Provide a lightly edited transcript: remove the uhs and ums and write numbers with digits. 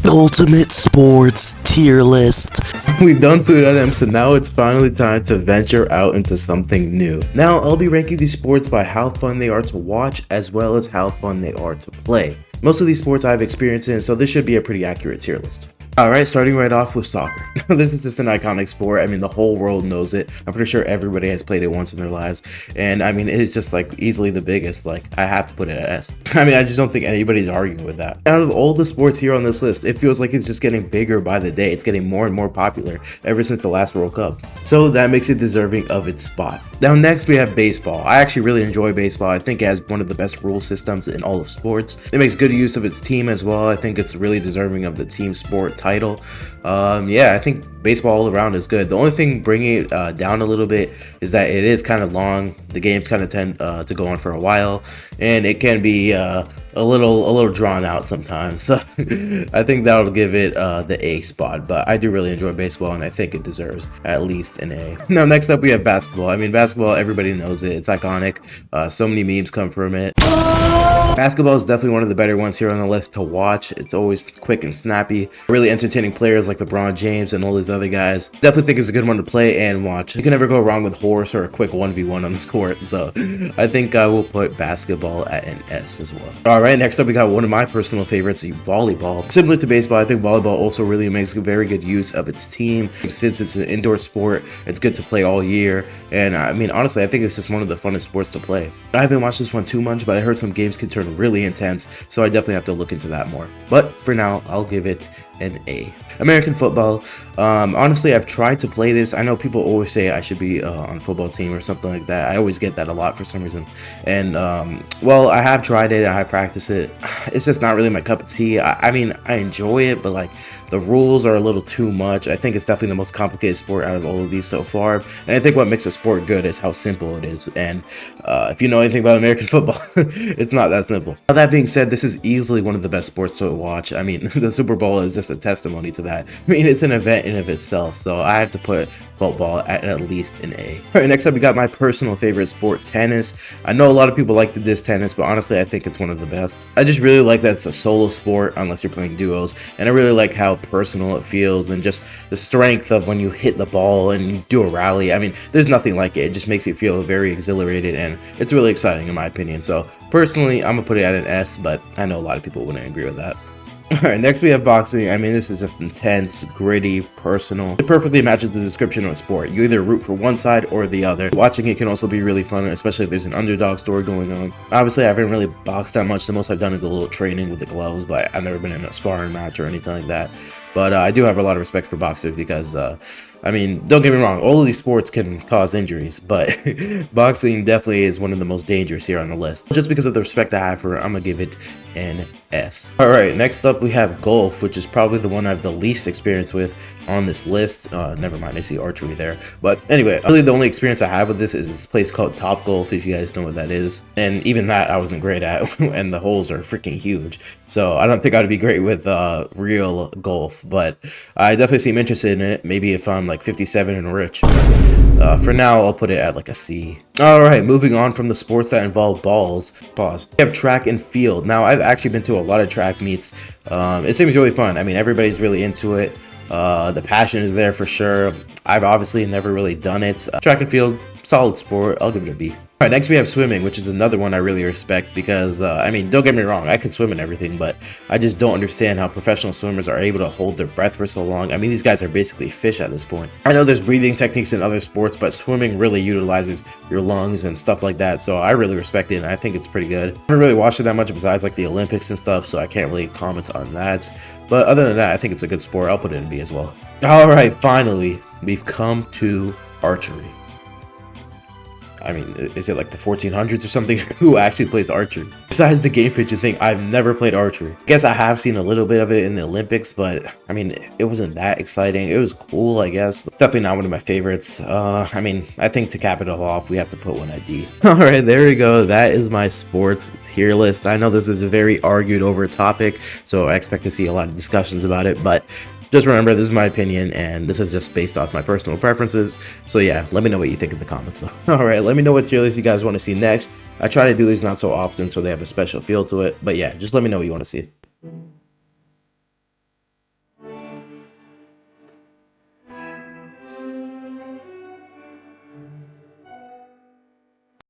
Ultimate Sports Tier List. We've done food items, so now it's finally time to venture out into something new. Now, I'll be ranking these sports by how fun they are to watch, as well as how fun they are to play. Most of these sports I have experience in, so this should be a pretty accurate tier list. Alright, starting right off with soccer. This is just an iconic sport. I mean, the whole world knows it. I'm pretty sure everybody has played it once in their lives. And I mean, it's just like easily the biggest. Like, I have to put it at S. I mean, I just don't think anybody's arguing with that. Out of all the sports here on this list, it feels like it's just getting bigger by the day. It's getting more and more popular ever since the last World Cup. So that makes it deserving of its spot. Now, next we have baseball. I actually really enjoy baseball. I think it has one of the best rule systems in all of sports. It makes good use of its team as well. I think it's really deserving of the team sport title. Yeah, I think baseball all around is good. The only thing bringing it down a little bit is that it is kind of long. The games kind of tend to go on for a while, and it can be a little drawn out sometimes. So I think that'll give it the A spot. But I do really enjoy baseball, and I think it deserves at least an A. Now, next up we have basketball. I mean, basketball, everybody knows it. It's iconic. So many memes come from it. Basketball is definitely one of the better ones here on the list to watch. It's always quick and snappy. Really entertaining players like LeBron James and all these other guys. Definitely think it's a good one to play and watch. You can never go wrong with horse or a quick 1v1 on the court. So I think I will put basketball at an S as well. Alright, next up we got one of my personal favorites, volleyball. Similar to baseball, I think volleyball also really makes very good use of its team. Since it's an indoor sport, it's good to play all year. And I mean, honestly, I think it's just one of the funnest sports to play. I haven't watched this one too much, but I heard some games can turn really intense, so I definitely have to look into that more. But for now, I'll give it an A. American football. Honestly, I've tried to play this. I know people always say I should be on a football team or something like that. I always get that a lot for some reason. And well, I have tried it. I have practiced it. It's just not really my cup of tea. I mean, I enjoy it, but like the rules are a little too much. I think it's definitely the most complicated sport out of all of these so far. And I think what makes a sport good is how simple it is. And if you know anything about American football, it's not that simple. Now, that being said, this is easily one of the best sports to watch. I mean, the Super Bowl is just a testimony to that. I mean, it's an event in of itself. So I have to put football at least an A. All right, next up we got my personal favorite sport, tennis. I know a lot of people like to diss tennis, but honestly I think it's one of the best. I just really like that it's a solo sport unless you're playing duos, and I really like how personal it feels and just the strength of when you hit the ball and you do a rally. I mean, there's nothing like it. It just makes you feel very exhilarated, and it's really exciting in my opinion. So personally, I'm gonna put it at an S, but I know a lot of people wouldn't agree with that. Alright, next we have boxing. I mean, this is just intense, gritty, personal. It perfectly matches the description of a sport. You either root for one side or the other. Watching it can also be really fun, especially if there's an underdog story going on. Obviously, I haven't really boxed that much. The most I've done is a little training with the gloves, but I've never been in a sparring match or anything like that. But I do have a lot of respect for boxers because, I mean, don't get me wrong, all of these sports can cause injuries, but boxing definitely is one of the most dangerous here on the list. Just because of the respect I have for it, I'm gonna give it an S. Alright, next up we have golf, which is probably the one I have the least experience with on this list. Never mind, I see archery there. But anyway, really the only experience I have with this is this place called Top Golf, if you guys know what that is. And even that I wasn't great at, and the holes are freaking huge. So I don't think I'd be great with real golf, but I definitely seem interested in it. Maybe if I'm like 57 and rich. For now, I'll put it at like a C. Alright, moving on from the sports that involve balls. Pause. We have track and field. Now, I've actually been to a lot of track meets. It seems really fun. I mean, everybody's really into it. The passion is there for sure. I've obviously never really done it. Track and field, solid sport. I'll give it a B. Alright, next we have swimming, which is another one I really respect because, I mean, don't get me wrong, I can swim and everything, but I just don't understand how professional swimmers are able to hold their breath for so long. I mean, these guys are basically fish at this point. I know there's breathing techniques in other sports, but swimming really utilizes your lungs and stuff like that, so I really respect it, and I think it's pretty good. I haven't really watched it that much besides, like, the Olympics and stuff, so I can't really comment on that. But other than that, I think it's a good sport. I'll put it in B as well. Alright, finally, we've come to archery. I mean, is it like the 1400s or something? Who actually plays archery? Besides the game pigeon thing, I've never played archery. I guess I have seen a little bit of it in the Olympics, but I mean, it wasn't that exciting. It was cool, I guess. It's definitely not one of my favorites. I mean, I think to cap it all off, we have to put one at D. Alright, there we go. That is my sports tier list. I know this is a very argued over topic, so I expect to see a lot of discussions about it, but just remember, this is my opinion, and this is just based off my personal preferences. So yeah, let me know what you think in the comments. Alright, let me know what tier list you guys want to see next. I try to do these not so often, so they have a special feel to it. But yeah, just let me know what you want to see.